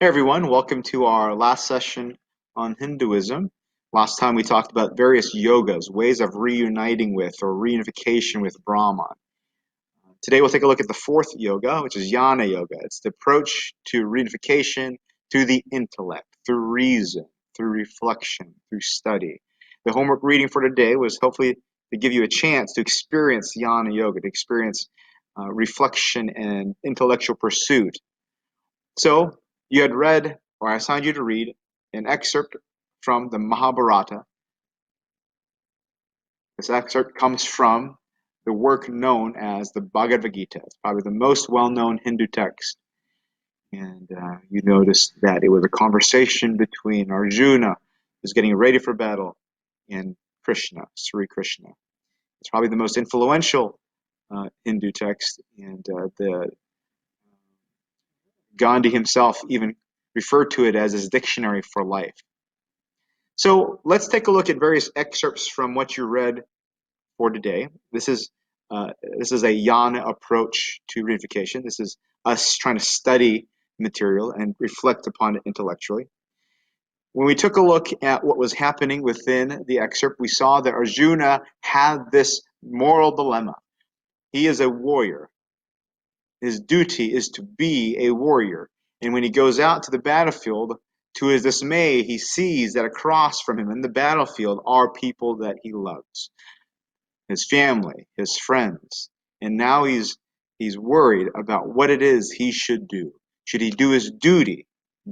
Hey everyone, welcome to our last session on Hinduism. Last time we talked about various yogas, ways of reuniting with or reunification with Brahman. Today we'll take a look at the fourth yoga, which is Jnana Yoga. It's the approach to reunification through the intellect, through reason, through reflection, through study. The homework reading for today was hopefully to give you a chance to experience Jnana Yoga, to experience reflection and intellectual pursuit. So you had read, or I assigned you to read, an excerpt from the Mahabharata. This excerpt comes from the work known as the Bhagavad Gita. It's probably the most well-known Hindu text. And you noticed that it was a conversation between Arjuna, who's getting ready for battle, and Krishna, Sri Krishna. It's probably the most influential Hindu text, and the Gandhi himself even referred to it as his dictionary for life. So let's take a look at various excerpts from what you read for today. This is a Jnana approach to reunification. This is us trying to study material and reflect upon it intellectually. When we took a look at what was happening within the excerpt, we saw that Arjuna had this moral dilemma. He is a warrior. His duty is to be a warrior. And when he goes out to the battlefield, to his dismay, he sees that across from him in the battlefield are people that he loves, his family, his friends. And now he's worried about what it is he should do. Should he do his duty,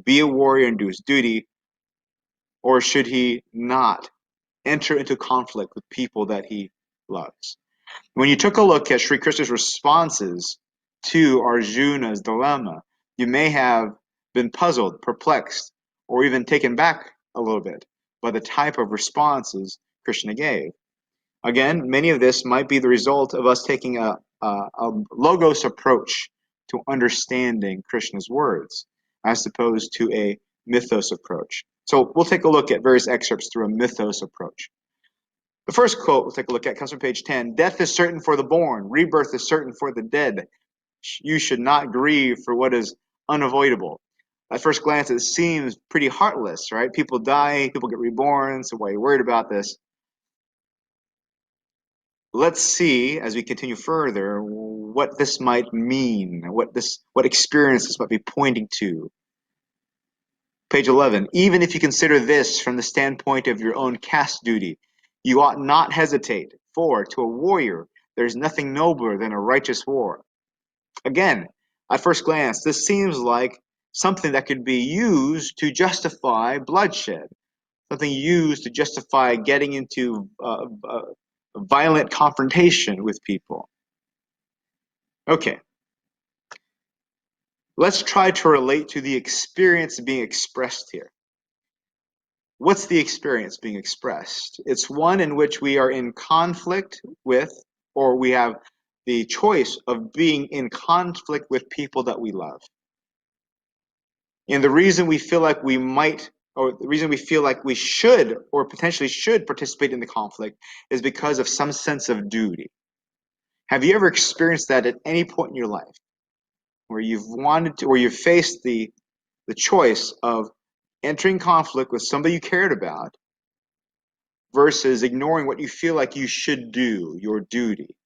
be a warrior and do his duty, or should he not enter into conflict with people that he loves? When you took a look at Sri Krishna's responses to Arjuna's dilemma, you may have been puzzled, perplexed, or even taken back a little bit by the type of responses Krishna gave. Again, many of this might be the result of us taking a logos approach to understanding Krishna's words, as opposed to a mythos approach. So we'll take a look at various excerpts through a mythos approach. The first quote we'll take a look at comes from page 10. Death is certain for the born. Rebirth is certain for the dead. You should not grieve for what is unavoidable. At first glance, it seems pretty heartless, right? People die, people get reborn, so why are you worried about this? Let's see, as we continue further, what this might mean, what experience this might be pointing to. Page 11. Even if you consider this from the standpoint of your own caste duty, you ought not hesitate, for to a warrior there is nothing nobler than a righteous war. Again, at first glance, this seems like something that could be used to justify bloodshed, something used to justify getting into violent confrontation with people. Okay. Let's try to relate to the experience being expressed here. What's the experience being expressed? It's one in which we are in conflict with, or we have the choice of being in conflict with people that we love. And the reason we feel like we might, or the reason we feel like we should, or potentially should participate in the conflict is because of some sense of duty. Have you ever experienced that at any point in your life where you've wanted to, or you've faced the choice of entering conflict with somebody you cared about versus ignoring what you feel like you should do, your duty?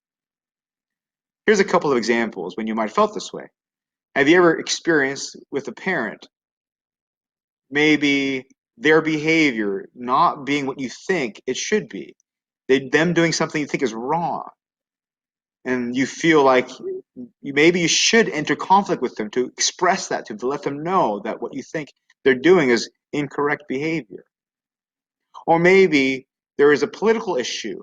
Here's a couple of examples when you might have felt this way. Have you ever experienced with a parent maybe their behavior not being what you think it should be, them doing something you think is wrong, and you feel like maybe you should enter conflict with them to express that, to let them know that what you think they're doing is incorrect behavior? Or maybe there is a political issue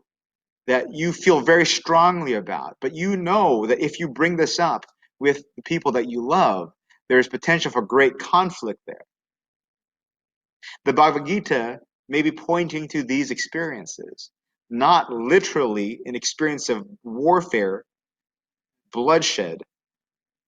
that you feel very strongly about, but you know that if you bring this up with the people that you love, there's potential for great conflict there. The Bhagavad Gita may be pointing to these experiences, not literally an experience of warfare, bloodshed,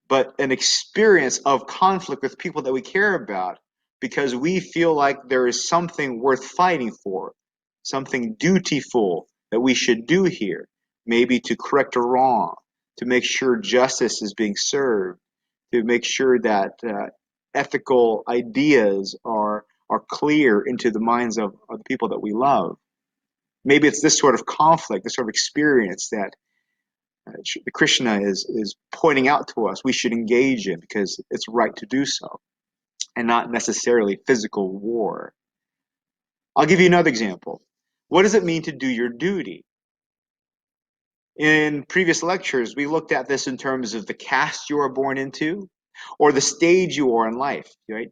but an experience of conflict with people that we care about because we feel like there is something worth fighting for, something dutiful that we should do here, maybe to correct a wrong, to make sure justice is being served, to make sure that ethical ideas are clear into the minds of the people that we love. Maybe it's this sort of conflict, this sort of experience that Krishna is pointing out to us we should engage in because it's right to do so, and not necessarily physical war. I'll give you another example. What does it mean to do your duty? In previous lectures, we looked at this in terms of the caste you are born into or the stage you are in life, right?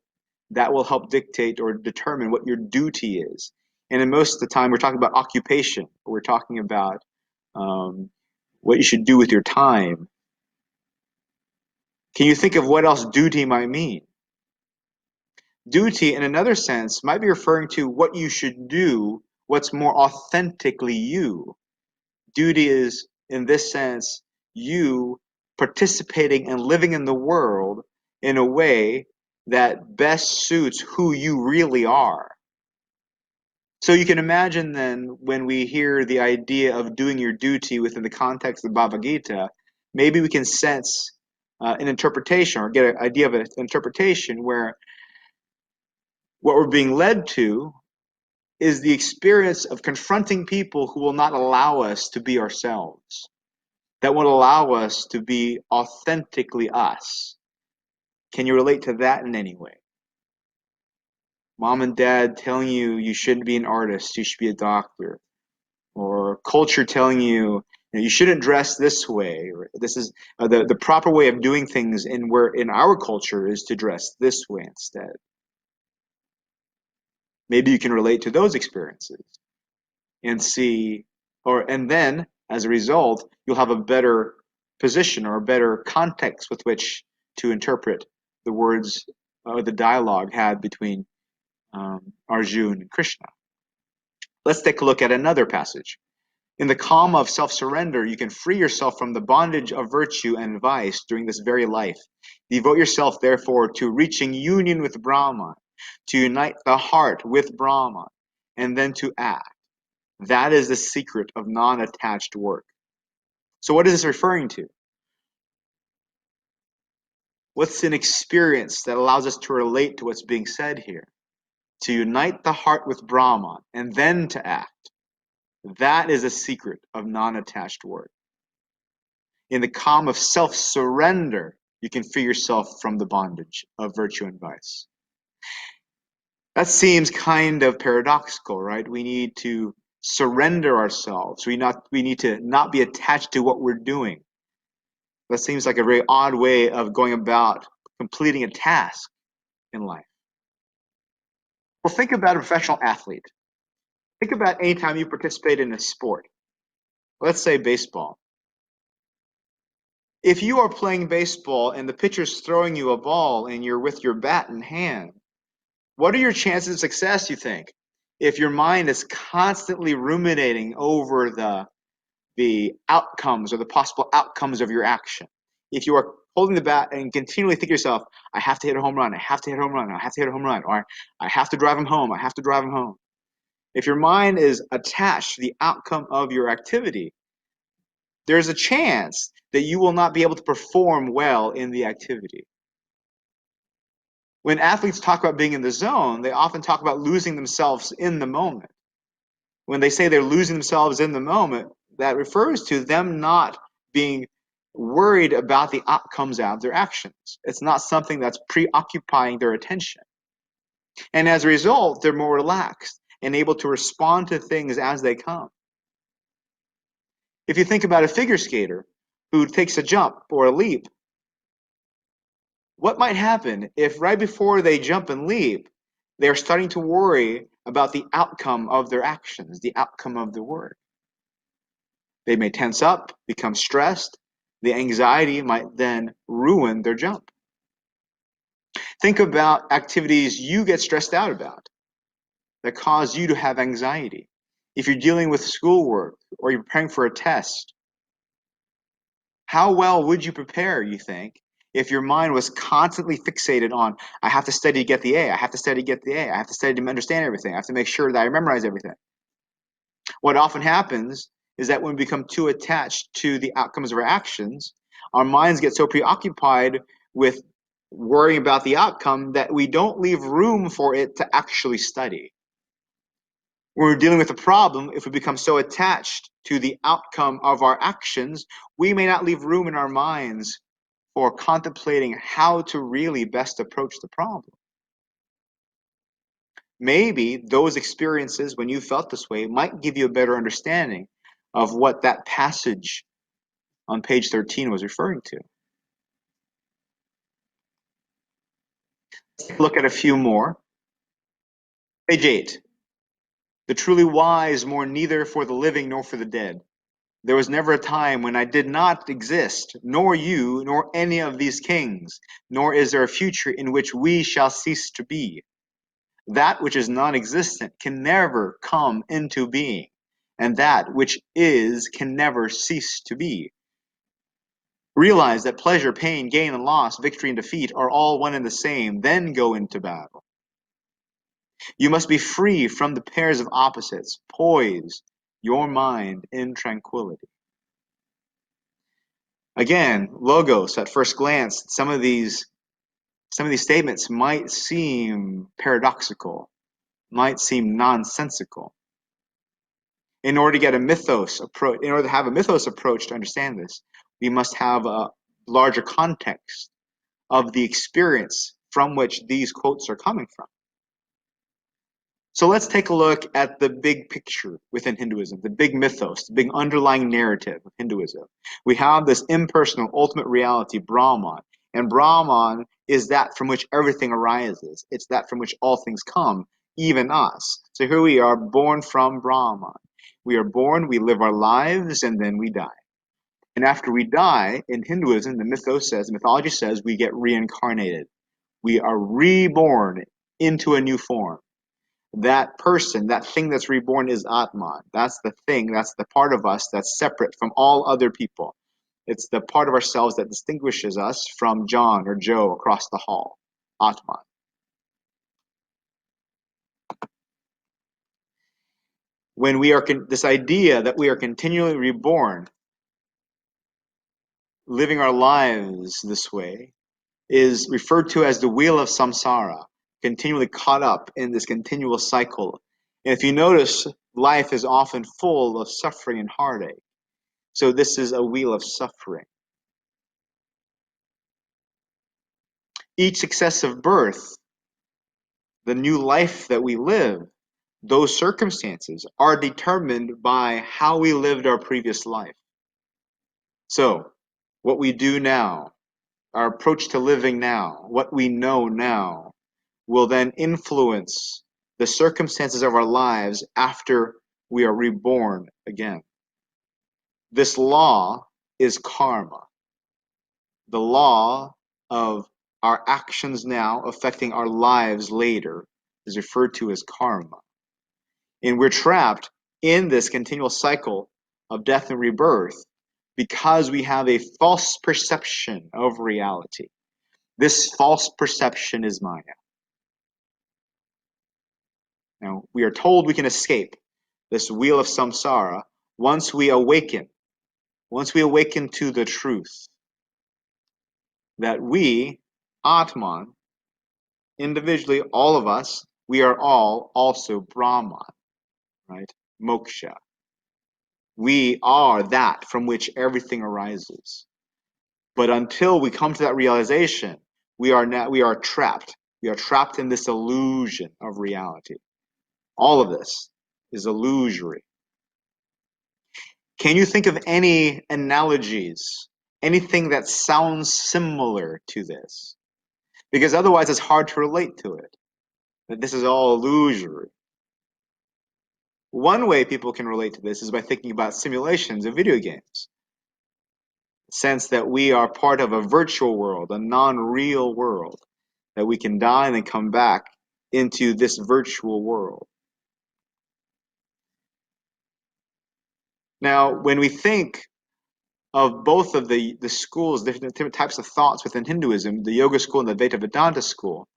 That will help dictate or determine what your duty is. And in most of the time, we're talking about occupation. We're talking about what you should do with your time. Can you think of what else duty might mean? Duty, in another sense, might be referring to what you should do, what's more authentically you. Duty is, in this sense, you participating and living in the world in a way that best suits who you really are. So you can imagine then when we hear the idea of doing your duty within the context of Bhagavad Gita, maybe we can sense an interpretation or get an idea of an interpretation where what we're being led to is the experience of confronting people who will not allow us to be ourselves, that won't allow us to be authentically us. Can you relate to that in any way? Mom and dad telling you you shouldn't be an artist, you should be a doctor. Or culture telling you, you shouldn't dress this way. Or this is the proper way of doing things in our culture is to dress this way instead. Maybe you can relate to those experiences and see, and then as a result, you'll have a better position or a better context with which to interpret the words or the dialogue had between Arjuna and Krishna. Let's take a look at another passage. In the calm of self-surrender, you can free yourself from the bondage of virtue and vice during this very life. Devote yourself, therefore, to reaching union with Brahman, to unite the heart with Brahman, and then to act. That is the secret of non-attached work. So what is this referring to? What's an experience that allows us to relate to what's being said here? To unite the heart with Brahman and then to act. That is a secret of non-attached work. In the calm of self-surrender, you can free yourself from the bondage of virtue and vice. That seems kind of paradoxical, right? We need to surrender ourselves. We need to not be attached to what we're doing. That seems like a very odd way of going about completing a task in life. Well, think about a professional athlete. Think about any time you participate in a sport. Let's say baseball. If you are playing baseball and the pitcher's throwing you a ball and you're with your bat in hand, what are your chances of success, you think? If your mind is constantly ruminating over the outcomes or the possible outcomes of your action. If you are holding the bat and continually think to yourself, I have to hit a home run, I have to hit a home run, I have to hit a home run, or I have to drive him home, I have to drive him home. If your mind is attached to the outcome of your activity, there's a chance that you will not be able to perform well in the activity. When athletes talk about being in the zone, they often talk about losing themselves in the moment. When they say they're losing themselves in the moment, that refers to them not being worried about the outcomes of their actions. It's not something that's preoccupying their attention. And as a result, they're more relaxed and able to respond to things as they come. If you think about a figure skater who takes a jump or a leap, what might happen if right before they jump and leap, they're starting to worry about the outcome of their actions, the outcome of their work? They may tense up, become stressed. The anxiety might then ruin their jump. Think about activities you get stressed out about that cause you to have anxiety. If you're dealing with schoolwork or you're preparing for a test, how well would you prepare, you think, if your mind was constantly fixated on, I have to study to get the A, I have to study to get the A, I have to study to understand everything, I have to make sure that I memorize everything? What often happens is that when we become too attached to the outcomes of our actions, our minds get so preoccupied with worrying about the outcome that we don't leave room for it to actually study. When we're dealing with a problem, if we become so attached to the outcome of our actions, we may not leave room in our minds for contemplating how to really best approach the problem. Maybe those experiences, when you felt this way, might give you a better understanding of what that passage on page 13 was referring to. Let's look at a few more. Page 8. The truly wise mourn neither for the living nor for the dead. There was never a time when I did not exist, nor you, nor any of these kings, nor is there a future in which we shall cease to be. That which is non-existent can never come into being, and that which is can never cease to be. Realize that pleasure, pain, gain and loss, victory and defeat are all one and the same, then go into battle. You must be free from the pairs of opposites. Poise your mind in tranquility. Again, logos, at first glance, some of these statements might seem paradoxical, might seem nonsensical. In order to have a mythos approach to understand this, we must have a larger context of the experience from which these quotes are coming from. So let's take a look at the big picture within Hinduism, the big mythos, the big underlying narrative of Hinduism. We have this impersonal ultimate reality, Brahman, and Brahman is that from which everything arises. It's that from which all things come, even us. So here we are, born from Brahman. We are born, we live our lives, and then we die. And after we die, in Hinduism, the mythology says we get reincarnated. We are reborn into a new form. That person, that thing that's reborn is Atman. That's the thing, that's the part of us that's separate from all other people. It's the part of ourselves that distinguishes us from John or Joe across the hall. Atman. When we are, this idea that we are continually reborn, living our lives this way, is referred to as the wheel of samsara, continually caught up in this continual cycle. And if you notice, life is often full of suffering and heartache. So this is a wheel of suffering. Each successive birth, the new life that we live, those circumstances are determined by how we lived our previous life. So what we do now, our approach to living now, what we know now, will then influence the circumstances of our lives after we are reborn again. This law is karma. The law of our actions now affecting our lives later is referred to as karma. And we're trapped in this continual cycle of death and rebirth because we have a false perception of reality. This false perception is Maya. Now, we are told we can escape this wheel of samsara once we awaken to the truth that we, Atman, individually, all of us, we are all also Brahman, right? Moksha. We are that from which everything arises. But until we come to that realization, we are trapped. We are trapped in this illusion of reality. All of this is illusory. Can you think of any analogies, anything that sounds similar to this? Because otherwise it's hard to relate to it, that this is all illusory. One way people can relate to this is by thinking about simulations of video games. The sense that we are part of a virtual world, a non-real world, that we can die and then come back into this virtual world. Now, when we think of both of the schools, different types of thoughts within Hinduism, the Yoga school and the Advaita Vedanta school,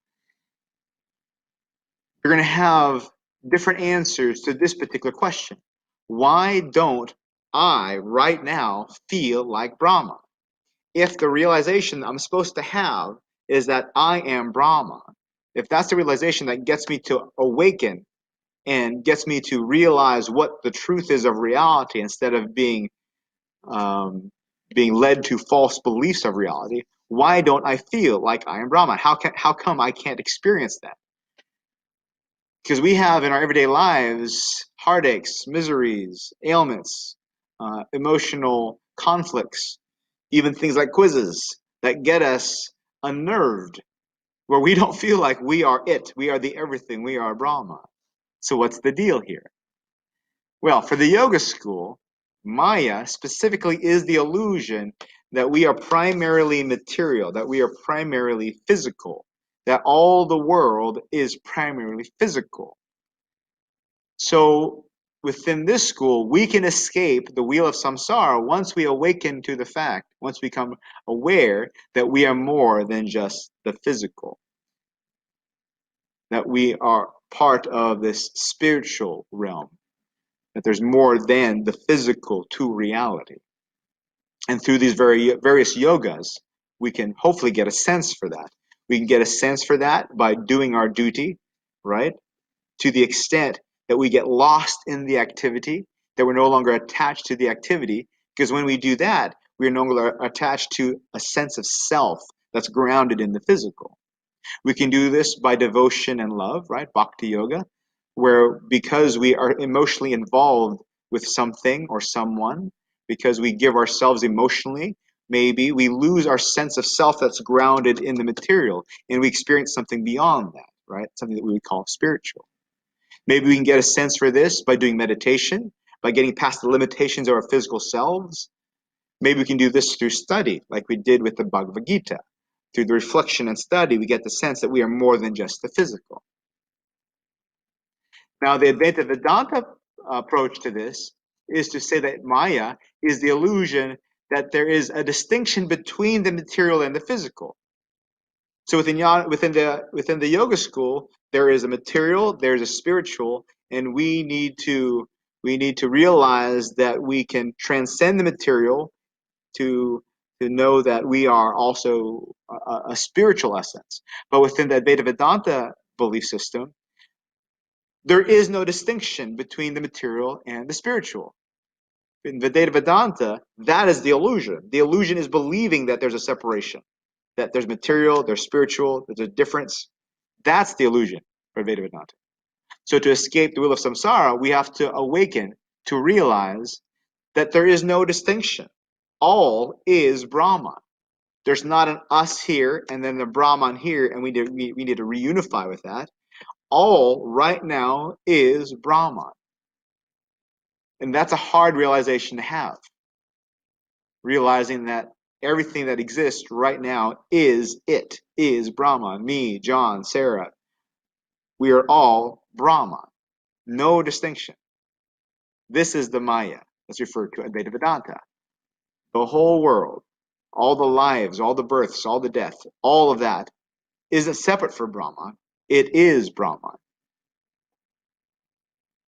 you're going to have different answers to this particular question. Why don't I right now feel like Brahma? If the realization I'm supposed to have is that I am Brahma, if that's the realization that gets me to awaken and gets me to realize what the truth is of reality instead of um, being led to false beliefs of reality, why don't I feel like I am Brahma? How come I can't experience that? Because we have in our everyday lives heartaches, miseries, ailments, emotional conflicts, even things like quizzes that get us unnerved, where we don't feel like we are it, we are the everything, we are Brahma. So what's the deal here? Well, for the yoga school, Maya specifically is the illusion that we are primarily material, that we are primarily physical, that all the world is primarily physical. So within this school, we can escape the wheel of samsara once we awaken to the fact, once we become aware that we are more than just the physical, that we are part of this spiritual realm, that there's more than the physical to reality. And through these various yogas, we can hopefully get a sense for that. We can get a sense for that by doing our duty, right? To the extent that we get lost in the activity, that we're no longer attached to the activity, because when we do that, we are no longer attached to a sense of self that's grounded in the physical. We can do this by devotion and love, right? Bhakti yoga, where because we are emotionally involved with something or someone, because we give ourselves emotionally, maybe we lose our sense of self that's grounded in the material and we experience something beyond that, right? Something that we would call spiritual. Maybe we can get a sense for this by doing meditation, by getting past the limitations of our physical selves. Maybe we can do this through study, like we did with the Bhagavad Gita. Through the reflection and study, we get the sense that we are more than just the physical. Now, the Advaita Vedanta approach to this is to say that Maya is the illusion that there is a distinction between the material and the physical. So within the yoga school, there is a material, there's a spiritual, and we need to realize that we can transcend the material to know that we are also a spiritual essence. But within the Advaita Vedanta belief system, there is no distinction between the material and the spiritual. In Advaita Vedanta, that is the illusion. The illusion is believing that there's a separation, that there's material, there's spiritual, there's a difference. That's the illusion for Advaita Vedanta. So to escape the wheel of samsara, we have to awaken to realize that there is no distinction. All is Brahman. There's not an us here and then the Brahman here, and we need to reunify with that. All right now is Brahman. And that's a hard realization to have. Realizing that everything that exists right now is it, is Brahman. Me, John, Sarah. We are all Brahman. No distinction. This is the Maya that's referred to Advaita Vedanta. The whole world, all the lives, all the births, all the death, all of that isn't separate from Brahman. It is Brahman.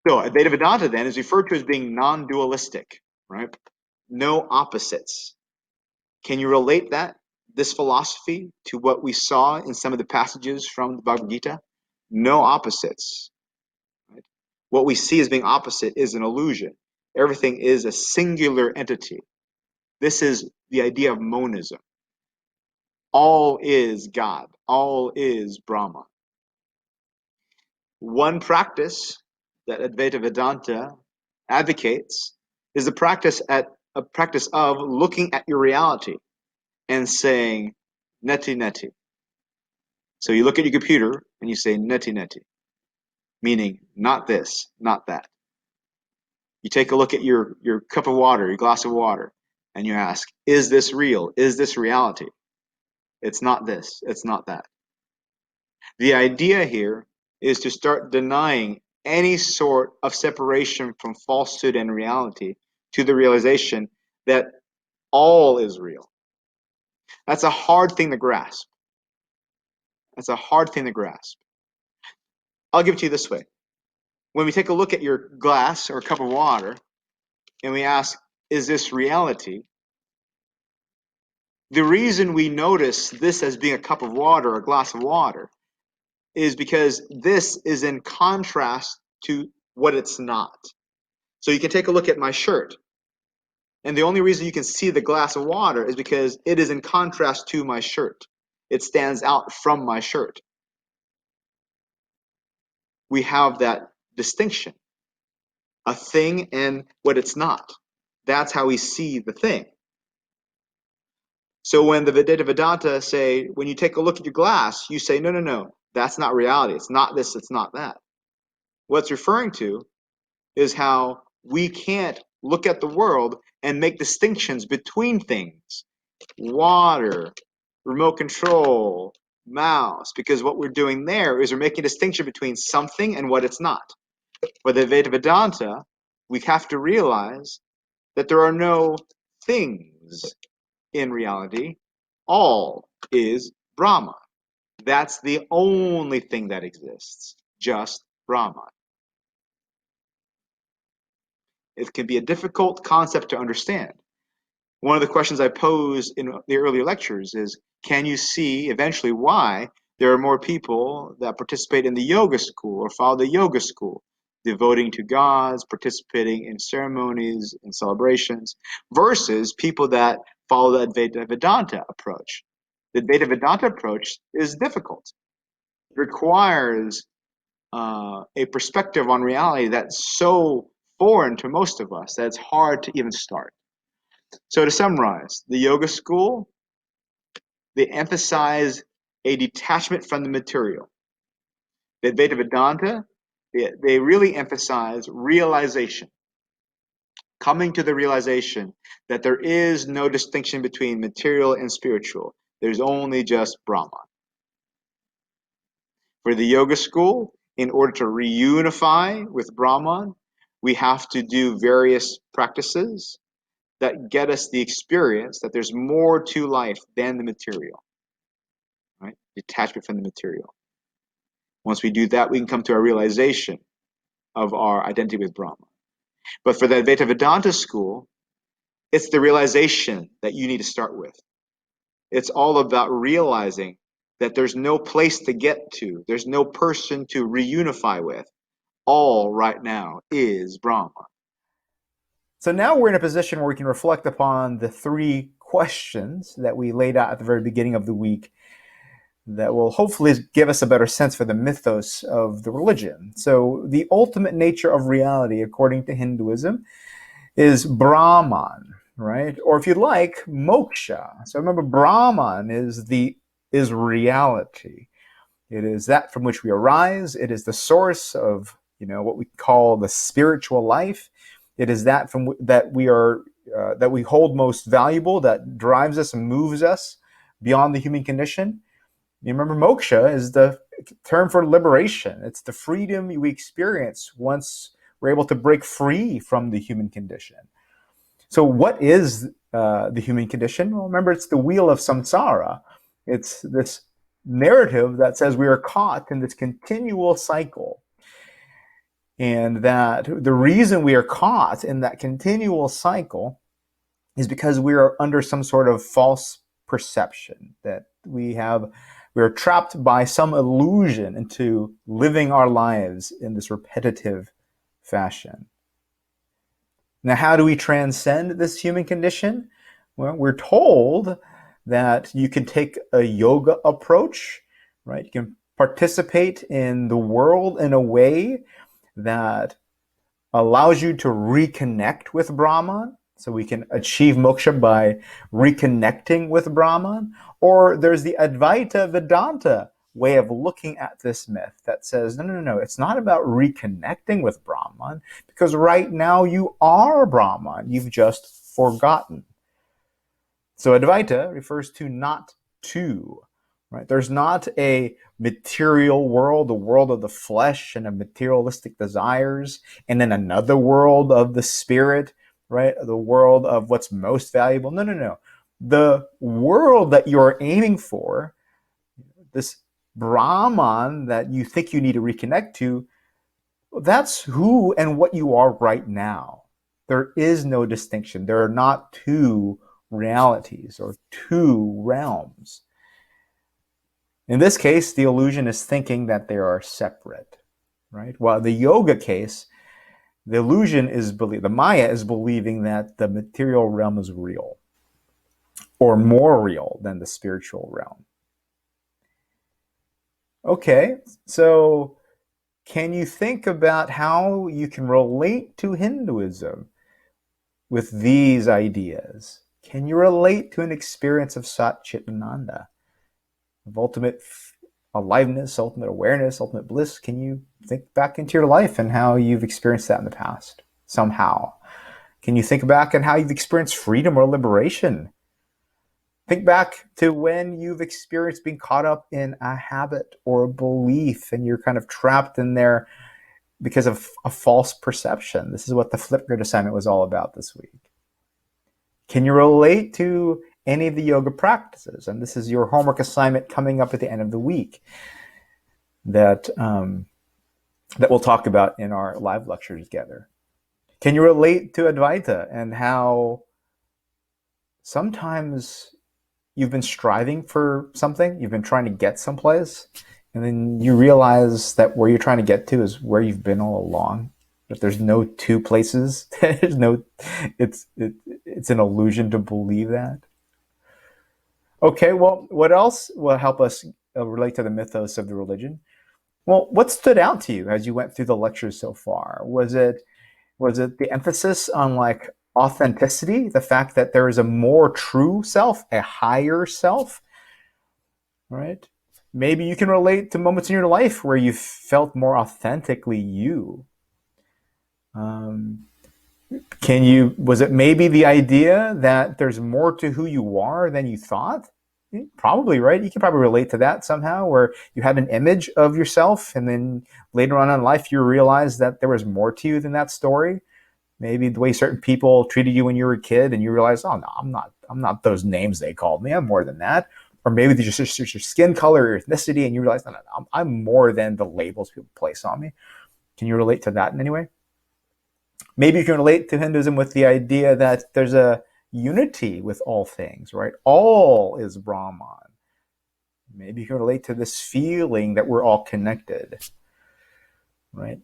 So Advaita Vedanta then is referred to as being non-dualistic, right? No opposites. Can you relate this philosophy, to what we saw in some of the passages from the Bhagavad Gita? No opposites. Right? What we see as being opposite is an illusion. Everything is a singular entity. This is the idea of monism. All is God. All is Brahman. One practice that Advaita Vedanta advocates is a practice of looking at your reality and saying neti neti. So you look at your computer and you say neti neti, meaning not this, not that. You take a look at your cup of water, your glass of water, and you ask, is this real? Is this reality? It's not this, it's not that. The idea here is to start denying any sort of separation from falsehood and reality to the realization that all is real. That's a hard thing to grasp. That's a hard thing to grasp. I'll give it to you this way. When we take a look at your glass or cup of water and we ask, is this reality? The reason we notice this as being a cup of water or a glass of water is because this is in contrast to what it's not. So you can take a look at my shirt. And the only reason you can see the glass of water is because it is in contrast to my shirt. It stands out from my shirt. We have that distinction, a thing and what it's not. That's how we see the thing. So when the Vedanta say, when you take a look at your glass, you say, no, that's not reality. It's not this, it's not that. What's referring to is how we can't look at the world and make distinctions between things. Water, remote control, mouse, because what we're doing there is we're making a distinction between something and what it's not. For the Vedanta, we have to realize that there are no things in reality. All is Brahman. That's the only thing that exists, just Brahman. It can be a difficult concept to understand. One of the questions I posed in the earlier lectures is, can you see eventually why there are more people that participate in the yoga school or follow the yoga school, devoting to gods, participating in ceremonies and celebrations, versus people that follow the Advaita Vedanta approach? The Advaita Vedanta approach is difficult. It requires a perspective on reality that's so foreign to most of us that it's hard to even start. So to summarize, the yoga school, they emphasize a detachment from the material. The Advaita Vedanta, they really emphasize realization, coming to the realization that there is no distinction between material and spiritual. There's only just Brahman. For the yoga school, in order to reunify with Brahman, we have to do various practices that get us the experience that there's more to life than the material, right? Detachment from the material. Once we do that, we can come to a realization of our identity with Brahman. But for the Advaita Vedanta school, it's the realization that you need to start with. It's all about realizing that there's no place to get to. There's no person to reunify with. All right now is Brahman. So now we're in a position where we can reflect upon the three questions that we laid out at the very beginning of the week that will hopefully give us a better sense for the mythos of the religion. So the ultimate nature of reality, according to Hinduism, is Brahman, right? Or if you like, Moksha. So remember, Brahman is reality. It is that from which we arise. It is the source of, what we call the spiritual life. It is that that we hold most valuable, that drives us and moves us beyond the human condition. You remember, moksha is the term for liberation. It's the freedom we experience once we're able to break free from the human condition. So what is the human condition? Well, remember, it's the wheel of samsara. It's this narrative that says we are caught in this continual cycle. And that the reason we are caught in that continual cycle is because we are under some sort of false perception, that we are trapped by some illusion into living our lives in this repetitive fashion. Now, how do we transcend this human condition? Well, we're told that you can take a yoga approach, right? You can participate in the world in a way that allows you to reconnect with Brahman. So we can achieve moksha by reconnecting with Brahman. Or there's the Advaita Vedanta way of looking at this myth that says, no, it's not about reconnecting with Brahman, because right now you are Brahman. You've just forgotten. So Advaita refers to not to, right? There's not a material world, the world of the flesh and of materialistic desires, and then another world of the spirit, right? The world of what's most valuable. No. The world that you're aiming for, this Brahman that you think you need to reconnect to, that's who and what you are right now. There is no distinction. There are not two realities or two realms. In this case, the illusion is thinking that they are separate, right? While the yoga case, the illusion is the Maya is believing that the material realm is real or more real than the spiritual realm. Okay, so can you think about how you can relate to Hinduism with these ideas? Can you relate to an experience of Sat Chit Ananda, of ultimate aliveness, ultimate awareness, ultimate bliss? Can you think back into your life and how you've experienced that in the past somehow? Can you think back on how you've experienced freedom or liberation? Think back to when you've experienced being caught up in a habit or a belief and you're kind of trapped in there because of a false perception. This is what the Flipgrid assignment was all about this week. Can you relate to any of the yoga practices? And this is your homework assignment coming up at the end of the week that we'll talk about in our live lecture together. Can you relate to Advaita and how sometimes you've been striving for something, you've been trying to get someplace, and then you realize that where you're trying to get to is where you've been all along. That there's no two places. There's no. It's an illusion to believe that. Okay, well, what else will help us relate to the mythos of the religion? Well, what stood out to you as you went through the lectures so far? Was it the emphasis on like authenticity, the fact that there is a more true self, a higher self, right? Maybe you can relate to moments in your life where you felt more authentically you. Was it maybe the idea that there's more to who you are than you thought? Probably, right? You can probably relate to that somehow, where you had an image of yourself and then later on in life you realized that there was more to you than that story. Maybe the way certain people treated you when you were a kid and you realized, oh no, I'm not those names they called me. I'm more than that. Or maybe it's just your skin color or ethnicity and you realize, no, I'm more than the labels people place on me. Can you relate to that in any way? Maybe you can relate to Hinduism with the idea that there's a unity with all things, right? All is Brahman. Maybe you can relate to this feeling that we're all connected, right?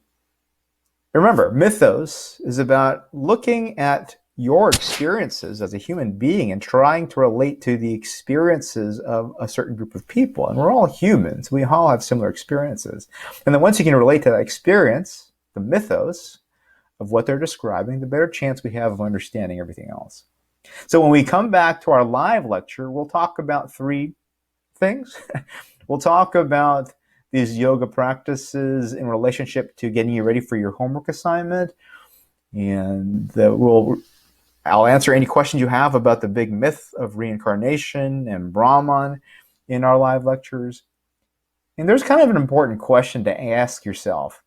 Remember, mythos is about looking at your experiences as a human being and trying to relate to the experiences of a certain group of people. And we're all humans. We all have similar experiences. And then once you can relate to that experience, the mythos of what they're describing, the better chance we have of understanding everything else. So when we come back to our live lecture, we'll talk about three things. We'll talk about these yoga practices in relationship to getting you ready for your homework assignment. And I'll answer any questions you have about the big myth of reincarnation and Brahman in our live lectures. And there's kind of an important question to ask yourself.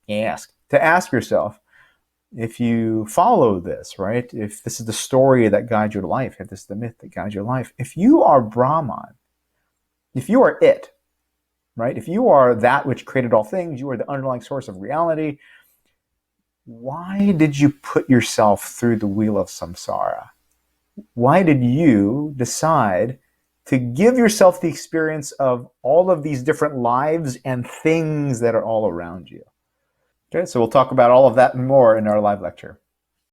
If you follow this, right? If this is the story that guides your life, if this is the myth that guides your life, if you are Brahman, if you are it, right? If you are that which created all things, you are the underlying source of reality, why did you put yourself through the wheel of samsara? Why did you decide to give yourself the experience of all of these different lives and things that are all around you? Okay, so we'll talk about all of that and more in our live lecture.